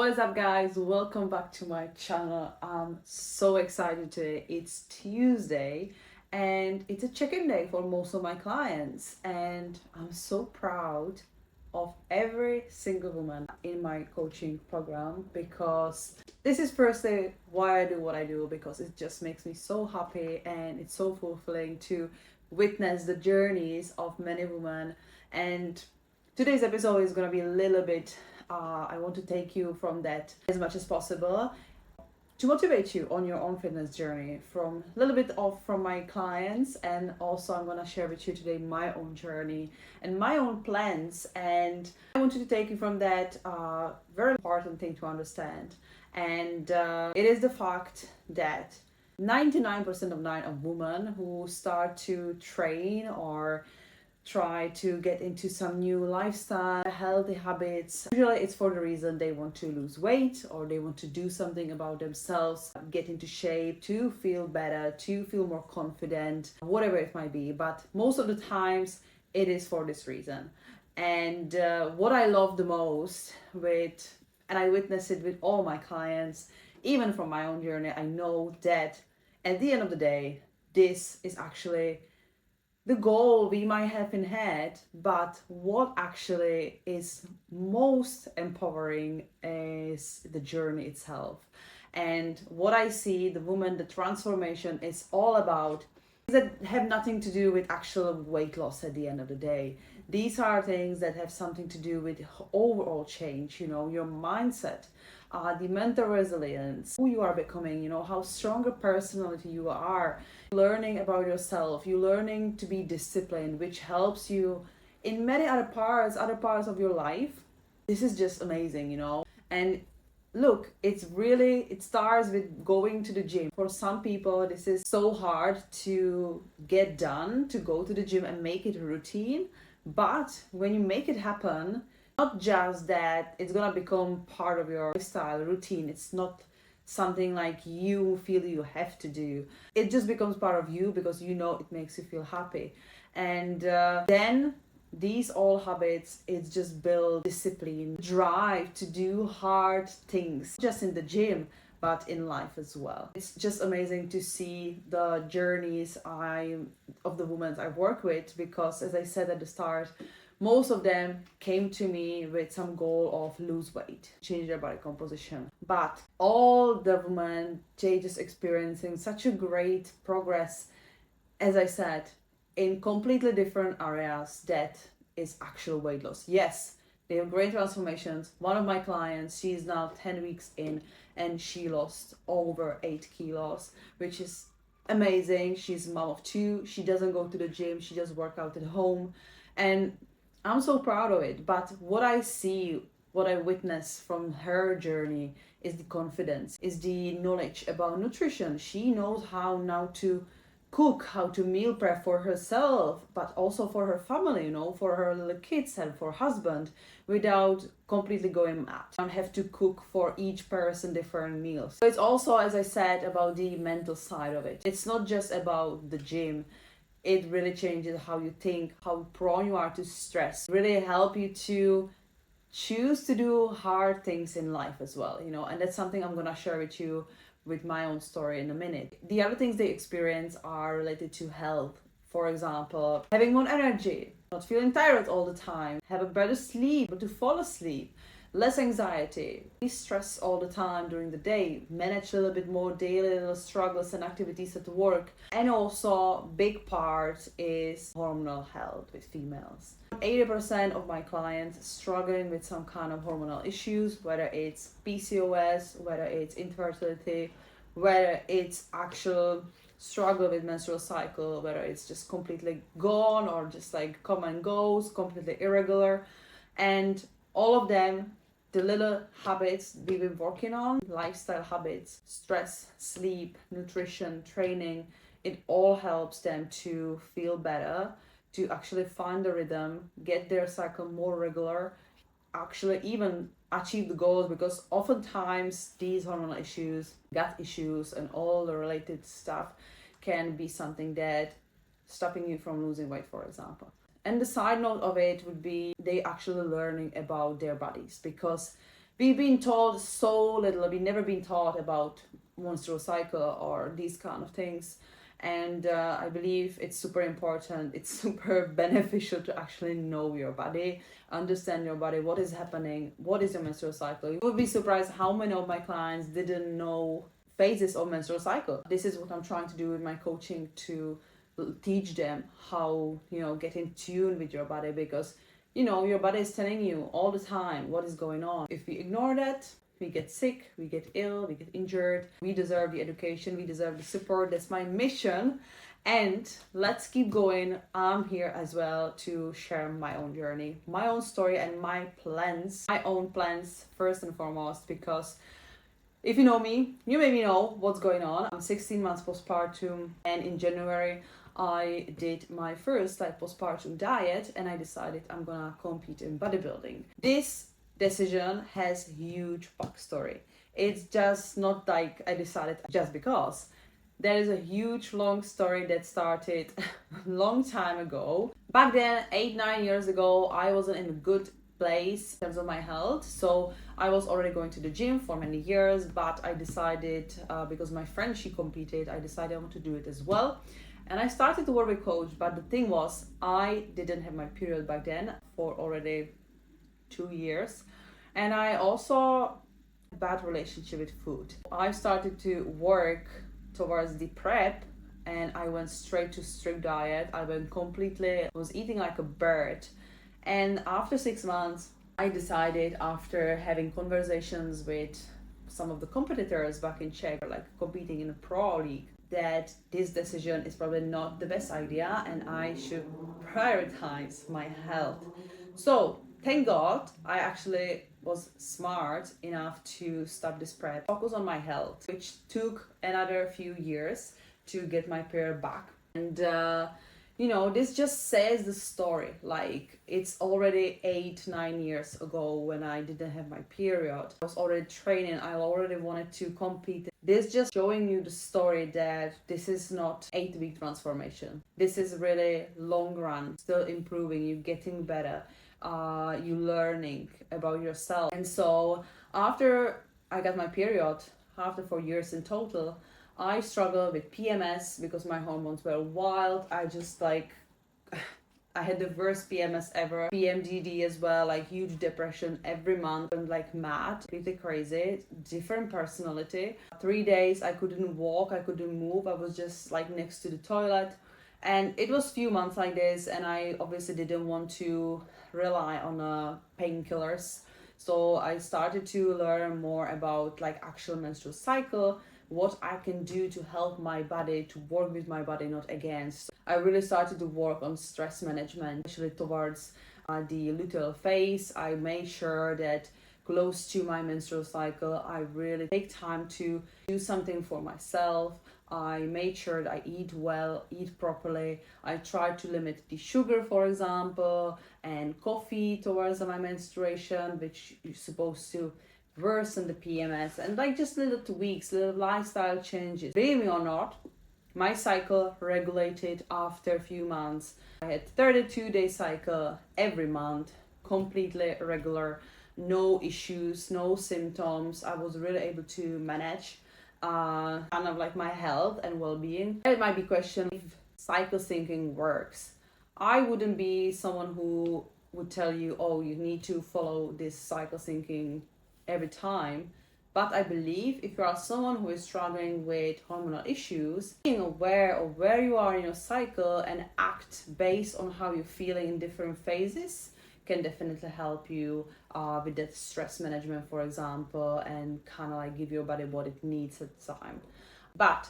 What is up, guys? Welcome back to my channel. I'm so excited today. It's Tuesday and it's a check-in day for most of my clients, and I'm so proud of every single woman in my coaching program because this is firstly why I do what I do, because it just makes me so happy and it's so fulfilling to witness the journeys of many women. And today's episode is going to be a little bit I want to take you from that as much as possible to motivate you on your own fitness journey, from a little bit off from my clients, and also I'm going to share with you today my own journey and my own plans. And I wanted to take you from that very important thing to understand, and it is the fact that 99% of women who start to train or try to get into some new lifestyle, healthy habits, usually it's for the reason they want to lose weight or they want to do something about themselves, get into shape, to feel better, to feel more confident, whatever it might be. But most of the times it is for this reason. And what I love the most and I witness it with all my clients, even from my own journey, I know that at the end of the day, this is actually the goal we might have in head, but what actually is most empowering is the journey itself. And what I see, the woman, the transformation is all about that have nothing to do with actual weight loss at the end of the day. These are things that have something to do with overall change, your mindset, the mental resilience, who you are becoming, how strong a personality you are, learning about yourself, you learning to be disciplined, which helps you in many other parts of your life. This is just amazing. And look, it starts with going to the gym. For some people, this is so hard to get done, to go to the gym and make it a routine. But when you make it happen, not just that it's gonna become part of your lifestyle routine, it's not something like you feel you have to do. It just becomes part of you because it makes you feel happy. And then these all habits, it's just build discipline, drive to do hard things, just in the gym but in life as well. It's just amazing to see the journeys of the women I work with, because as I said at the start, most of them came to me with some goal of lose weight, change their body composition. But all the women, they just experiencing such a great progress, as I said, in completely different areas that is actual weight loss. Yes, they have great transformations. One of my clients, she is now 10 weeks in and she lost over 8 kilos, which is amazing. She's a mom of 2. She doesn't go to the gym. She just work out at home. And I'm so proud of it. But what I see, what I witness from her journey is the confidence, is the knowledge about nutrition. She knows how now to cook, how to meal prep for herself, but also for her family, for her little kids and for husband, without completely going mad. Don't have to cook for each person different meals. So it's also, as I said, about the mental side of it. It's not just about the gym. It really changes how you think, how prone you are to stress, really help you to choose to do hard things in life as well, and that's something I'm gonna share with you with my own story in a minute. The other things they experience are related to health. For example, having more energy, not feeling tired all the time, have a better sleep, but to fall asleep, less anxiety, stress all the time during the day, manage a little bit more daily little struggles and activities at work. And also big part is hormonal health with females. 80% of my clients struggling with some kind of hormonal issues, whether it's PCOS, whether it's infertility, whether it's actual struggle with menstrual cycle, whether it's just completely gone or just like come and goes, completely irregular. And all of them, the little habits we've been working on, lifestyle habits, stress, sleep, nutrition, training, it all helps them to feel better, to actually find the rhythm, get their cycle more regular, actually even achieve the goals, because oftentimes these hormonal issues, gut issues, and all the related stuff can be something that stopping you from losing weight, for example. And the side note of it would be they actually learning about their bodies, because We've been told so little. We've never been taught about menstrual cycle or these kind of things. And I believe it's super important. It's super beneficial to actually know your body, understand your body, what is happening, what is your menstrual cycle. You would be surprised how many of my clients didn't know phases of menstrual cycle. This is what I'm trying to do with my coaching, to teach them how, get in tune with your body, because your body is telling you all the time what is going on. If we ignore that, we get sick, we get ill, we get injured. We deserve the education, we deserve the support. That's my mission. And let's keep going. I'm here as well to share my own journey, my own story, and my plans, my own plans first and foremost, because if you know me, you maybe know what's going on. I'm 16 months postpartum, and in January, I did my first postpartum diet, and I decided I'm gonna compete in bodybuilding. This decision has huge backstory. It's just not like I decided just because. There is a huge long story that started a long time ago. Back then, 8-9 years ago, I wasn't in a good place in terms of my health. So I was already going to the gym for many years, but I decided, because my friend, she competed, I decided I want to do it as well. And I started to work with coach, but the thing was, I didn't have my period back then for already 2 years. And I also had a bad relationship with food. I started to work towards the prep, and I went straight to strict diet. I was eating like a bird. And after 6 months, I decided, after having conversations with some of the competitors back in Czech, like competing in a pro league, that this decision is probably not the best idea and I should prioritize my health. So thank God I actually was smart enough to stop this prep, focus on my health, which took another few years to get my period back. And this just says the story. Like, it's already 8-9 years ago when I didn't have my period. I was already training, I already wanted to compete. This just showing you the story that this is not 8-week transformation. This is really long run, still improving, you getting better, you learning about yourself. And so after I got my period, after 4 years in total, I struggled with PMS because my hormones were wild. I had the worst PMS ever. PMDD as well, like huge depression every month. I'm like mad, completely crazy, different personality. 3 days I couldn't walk, I couldn't move. I was just like next to the toilet. And it was few months like this, and I obviously didn't want to rely on painkillers. So I started to learn more about like actual menstrual cycle, what I can do to help my body, to work with my body, not against. I really started to work on stress management, especially towards the luteal phase. I made sure that close to my menstrual cycle, I really take time to do something for myself. I made sure that I eat well, eat properly. I tried to limit the sugar, for example, and coffee towards my menstruation, which is supposed to worsen the PMS, and like just little tweaks, little lifestyle changes. Believe me or not, my cycle regulated after a few months. I had 32-day cycle every month, completely regular, no issues, no symptoms. I was really able to manage kind of like my health and well-being. It might be question if cycle syncing works. I wouldn't be someone who would tell you, oh, you need to follow this cycle syncing every time. But I believe if you are someone who is struggling with hormonal issues, being aware of where you are in your cycle and act based on how you're feeling in different phases can definitely help you with that stress management, for example, and kind of like give your body what it needs at the time. But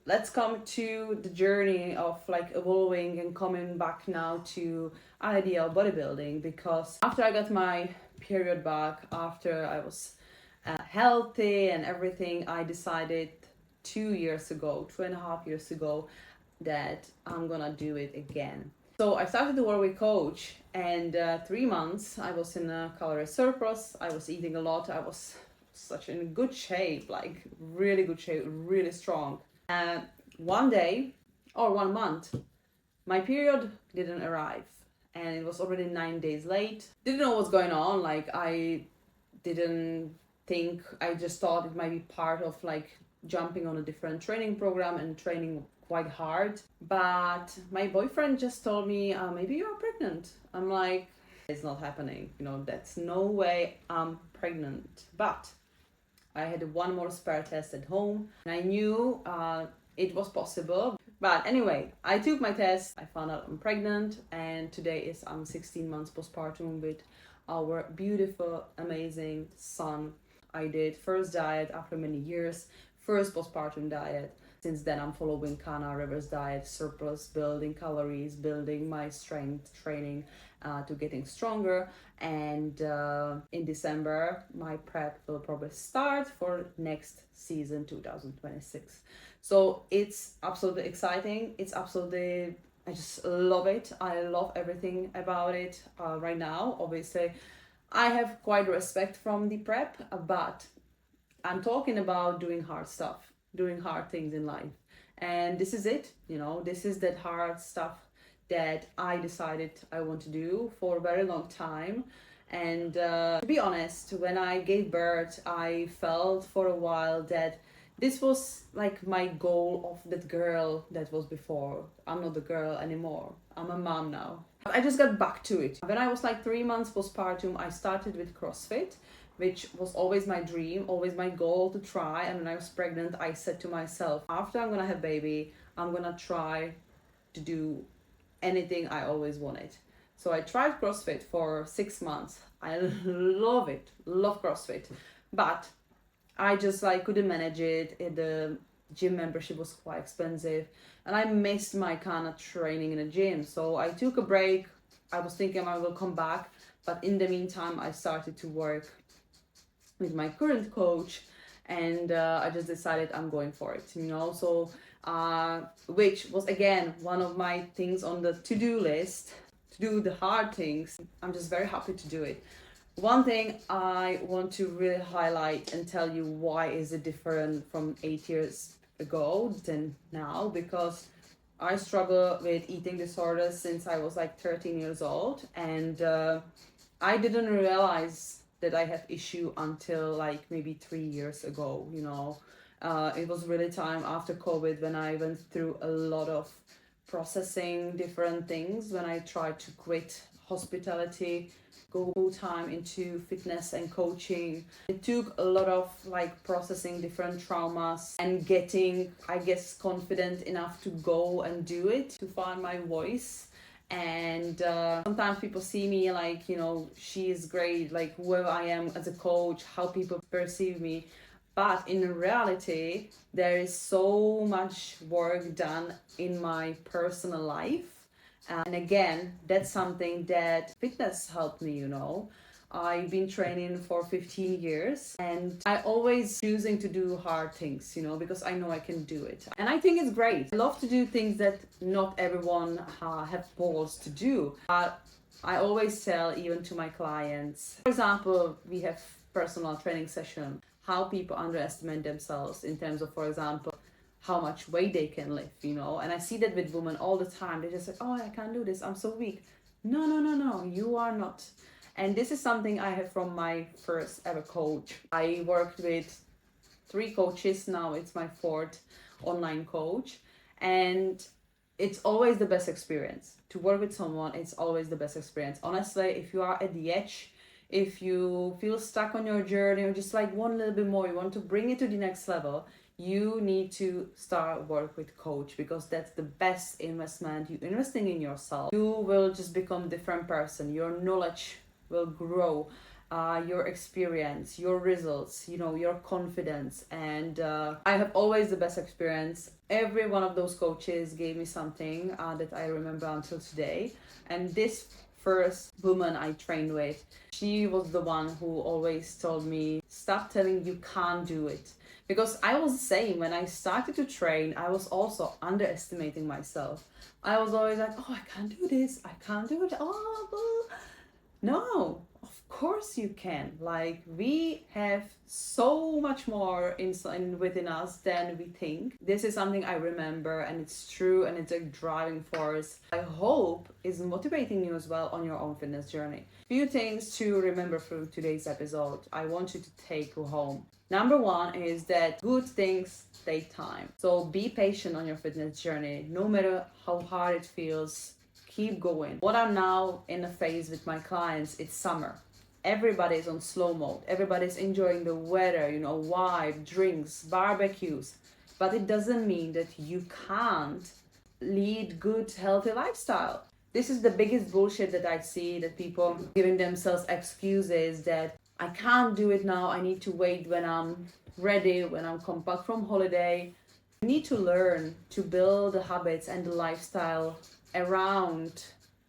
let's come to the journey of like evolving and coming back now to idea of bodybuilding, because after I got my period back, after I was healthy and everything, I decided 2.5 years ago, that I'm gonna do it again. So I started to work with coach, and 3 months I was in a calorie surplus. I was eating a lot. I was such in good shape, like really good shape, really strong. And one day or 1 month, my period didn't arrive, and it was already 9 days late. Didn't know what's going on. Like, I didn't think, I just thought it might be part of like jumping on a different training program and training quite hard. But my boyfriend just told me, maybe you're pregnant. I'm like, it's not happening. That's no way I'm pregnant. But I had one more spare test at home, and I knew it was possible. But anyway, I took my test, I found out I'm pregnant, and today is 16 months postpartum with our beautiful, amazing son. I did first diet after many years, first postpartum diet. Since then, I'm following Kana reverse diet, surplus, building calories, building my strength training to getting stronger. And in December, my prep will probably start for next season 2026. So it's absolutely exciting. I just love it. I love everything about it right now. Obviously, I have quite respect from the prep, but I'm talking about doing hard stuff, doing hard things in life. And this is it, this is that hard stuff that I decided I want to do for a very long time. And to be honest, when I gave birth, I felt for a while that this was like my goal of that girl that was before. I'm not the girl anymore. I'm a mom now. I just got back to it. When I was like 3 months postpartum, I started with CrossFit, which was always my dream, always my goal to try. And when I was pregnant, I said to myself, after I'm gonna have baby, I'm gonna try to do anything I always wanted. So I tried CrossFit for 6 months. I love it, love CrossFit. But I just like couldn't manage it. The gym membership was quite expensive, and I missed my kind of training in a gym. So I took a break. I was thinking I will come back, but in the meantime, I started to work with my current coach, and I just decided I'm going for it. So which was again one of my things on the to-do list, to do the hard things. I'm just very happy to do it. One thing I want to really highlight and tell you why is it different from 8 years ago than now, because I struggle with eating disorders since I was like 13 years old, and I didn't realize that I have issue until like maybe 3 years ago. It was really time after COVID when I went through a lot of processing different things, when I tried to quit hospitality, go full time into fitness and coaching. It took a lot of like processing different traumas and getting, I guess, confident enough to go and do it, to find my voice. And sometimes people see me like, she is great, like whoever I am as a coach, how people perceive me. But in reality, there is so much work done in my personal life. And again, that's something that fitness helped me, I've been training for 15 years, and I always choosing to do hard things, because I know I can do it. And I think it's great. I love to do things that not everyone have balls to do. But I always tell even to my clients, for example, we have personal training session, how people underestimate themselves in terms of, for example, how much weight they can lift, and I see that with women all the time. They just say, oh, I can't do this, I'm so weak. No, you are not. And this is something I have from my first ever coach. I worked with 3 coaches, now it's my 4th online coach, and it's always the best experience to work with someone. It's always the best experience, honestly. If you are at the edge, if you feel stuck on your journey, or just like one little bit more, you want to bring it to the next level, you need to start work with coach, because that's the best investment. You're investing in yourself. You will just become a different person. Your knowledge will grow, your experience, your results, your confidence. And I have always the best experience. Every one of those coaches gave me something that I remember until today. And this first woman I trained with, she was the one who always told me, stop telling you can't do it. Because I was the same. When I started to train, I was also underestimating myself. I was always like, oh, I can't do this, I can't do it. Oh, no, of course you can. Like, we have so much more inside within us than we think. This is something I remember, and it's true, and it's a driving force. I hope is motivating you as well on your own fitness journey. Few things to remember from today's episode. I want you to take home. Number one is that good things take time. So be patient on your fitness journey, no matter how hard it feels. Keep going. What I'm now in a phase with my clients, it's summer. Everybody's on slow mode. Everybody's enjoying the weather, wine, drinks, barbecues. But it doesn't mean that you can't lead good, healthy lifestyle. This is the biggest bullshit that I see, that people giving themselves excuses that I can't do it now. I need to wait when I'm ready, when I'm come back from holiday. You need to learn to build the habits and the lifestyle around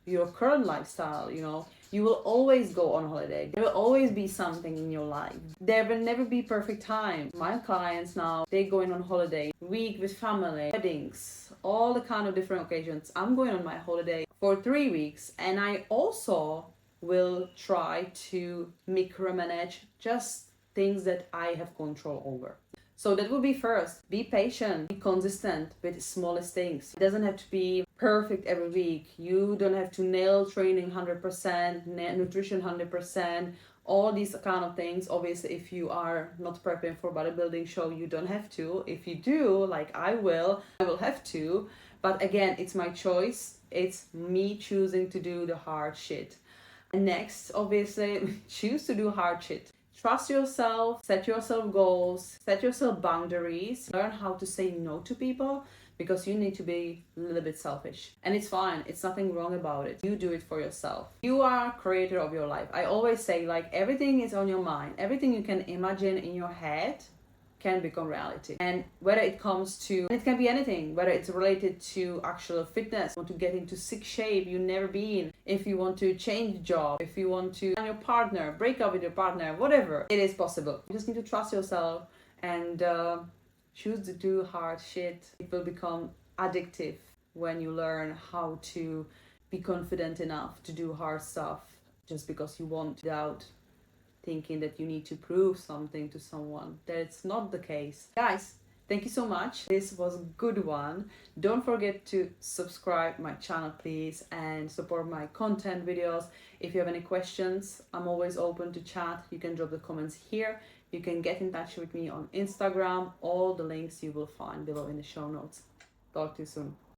your current lifestyle. You will always go on holiday. There will always be something in your life. There will never be perfect time. My clients now, they going on holiday, week with family, weddings, all the kind of different occasions. I'm going on my holiday for 3 weeks, and I also will try to micromanage just things that I have control over. So that would be first. Be patient, be consistent with the smallest things. It doesn't have to be perfect every week. You don't have to nail training 100%, nutrition 100%, all these kind of things. Obviously, if you are not prepping for bodybuilding show, you don't have to. If you do, like I will have to. But again, it's my choice. It's me choosing to do the hard shit. And next, obviously, choose to do hard shit. Trust yourself, set yourself goals, set yourself boundaries, learn how to say no to people, because you need to be a little bit selfish. And it's fine, it's nothing wrong about it. You do it for yourself. You are creator of your life. I always say, like, everything is on your mind. Everything you can imagine in your head can become reality. And whether it comes to, it can be anything, whether it's related to actual fitness, want to get into sick shape you've never been, if you want to change job, if you want to find your partner, break up with your partner, whatever, it is possible. You just need to trust yourself and choose to do hard shit. It will become addictive when you learn how to be confident enough to do hard stuff just because you want, without thinking that you need to prove something to someone. That's not the case. Guys, thank you so much. This was a good one. Don't forget to subscribe my channel, please, and support my content videos. If you have any questions, I'm always open to chat. You can drop the comments here. You can get in touch with me on Instagram. All the links you will find below in the show notes. Talk to you soon.